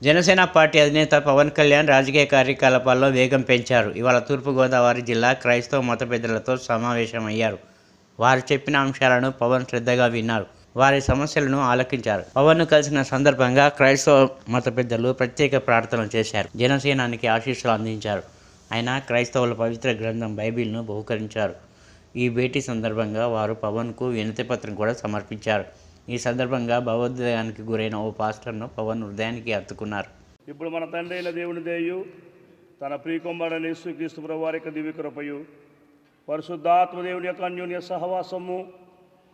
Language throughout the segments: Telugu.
జనసేన పార్టీ అధినేత పవన్ కళ్యాణ్ రాజకీయ కార్యకలాపాల్లో వేగం పెంచారు. ఇవాళ తూర్పుగోదావరి జిల్లా క్రైస్తవ మత పెద్దలతో సమావేశమయ్యారు. వారు చెప్పిన అంశాలను పవన్ శ్రద్ధగా విన్నారు. వారి సమస్యలను ఆలకించారు. పవన్ను కలిసిన సందర్భంగా క్రైస్తవ మత పెద్దలు ప్రత్యేక ప్రార్థనలు చేశారు. జనసేనానికి ఆశీస్సులు అందించారు. ఆయన క్రైస్తవుల పవిత్ర గ్రంథం బైబిల్ను బహుకరించారు. ఈ భేటీ సందర్భంగా వారు పవన్కు వినతిపత్రం కూడా సమర్పించారు. ఈ సందర్భంగా భావోద్వేగానికి గురైన ఓ పాస్టర్ను పవన్ హృదయానికి హత్తుకున్నారు. ఇప్పుడు మన తండ్రి అయిన దేవుని దయయు, తన ప్రియకుమారుడైన యేసుక్రీస్తు ప్రభువు వారి యొక్క దివ్య కృపయు, పరిశుద్ధాత్మ దేవుని యొక్క అన్యోన్య సహవాసము,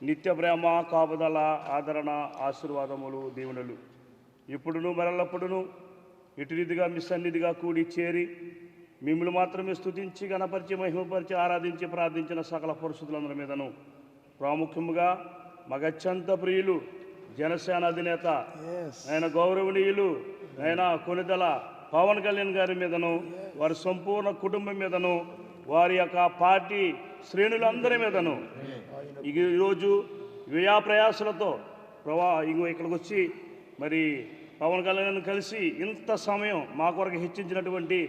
నిత్య ప్రేమ, కాపుదల, ఆదరణ, ఆశీర్వాదములు, దీవెనలు ఇప్పుడును మరల్లప్పుడును ఇటు రీతిగా మీ సన్నిధిగా కూడి చేరి మిమ్మల్ని మాత్రమే స్తుతించి గణపరిచి మహిమపరిచి ఆరాధించి ప్రార్థించిన సకల పరిశుద్ధులందరి మీదను, ప్రాముఖ్యముగా మగత్యంత ప్రియులు జనసేన అధినేత ఆయన గౌరవనీయులు ఆయన కొనిదల పవన్ కళ్యాణ్ గారి మీదను, వారి సంపూర్ణ కుటుంబం మీదను, వారి యొక్క పార్టీ శ్రేణులందరి మీదను ఈరోజు వ్యయ ప్రయాసలతో ఇక్కడికి వచ్చి మరి పవన్ కళ్యాణ్ కలిసి ఇంత సమయం మా కొరకు హెచ్చించినటువంటి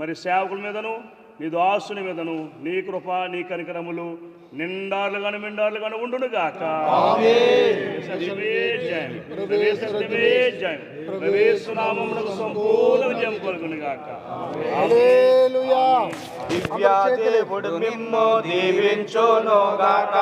మరి సేవకుల మీదను, నీ దాసుని మీదను నీ కృప నీ కనికరములు నిండార్లుగాను మెండార్లుగాను ఉండునుగాక. సంపూర్ణ విజయం కలుగునుగాక. దేవుడు నిన్ను దీవించునుగాక,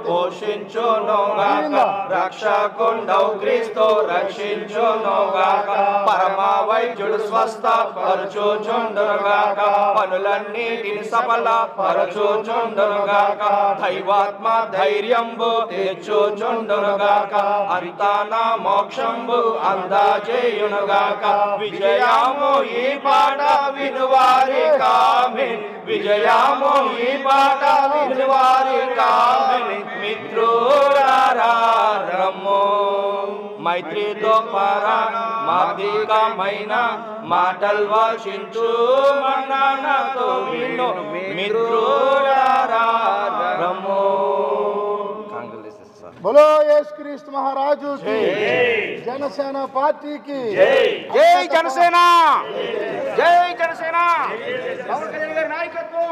పోషించునుగాక, రక్షకుండవు క్రీస్తు రక్షించునుగాక, పరమ వైద్యుడు స్వస్థ పరచుచుండునుగాక, పనులన్నిటిని సఫల పరచుచుండునుగాక, దైవాత్మ ధైర్యంబు తెచ్చుచుండునుగాక, అంతా నా మోక్షంబు అందజేయునుగాక. విజయము ఈ పాట వినువారి కామెన్, విజయము ఈ పాట వినువారి కామెన్. మిత్రులారా రమ్ము, మైత్రితో పరమాధికమైన మాటలు వర్షించు మన్నాతో విను. మిత్రులారా రమ్ము. बोलो యేసుక్రీస్తు महाराजू की जनसेना पार्टी की जय जनसेना, जय जनसेना. పవన్ కళ్యాణ్ గారి నాయకత్వం.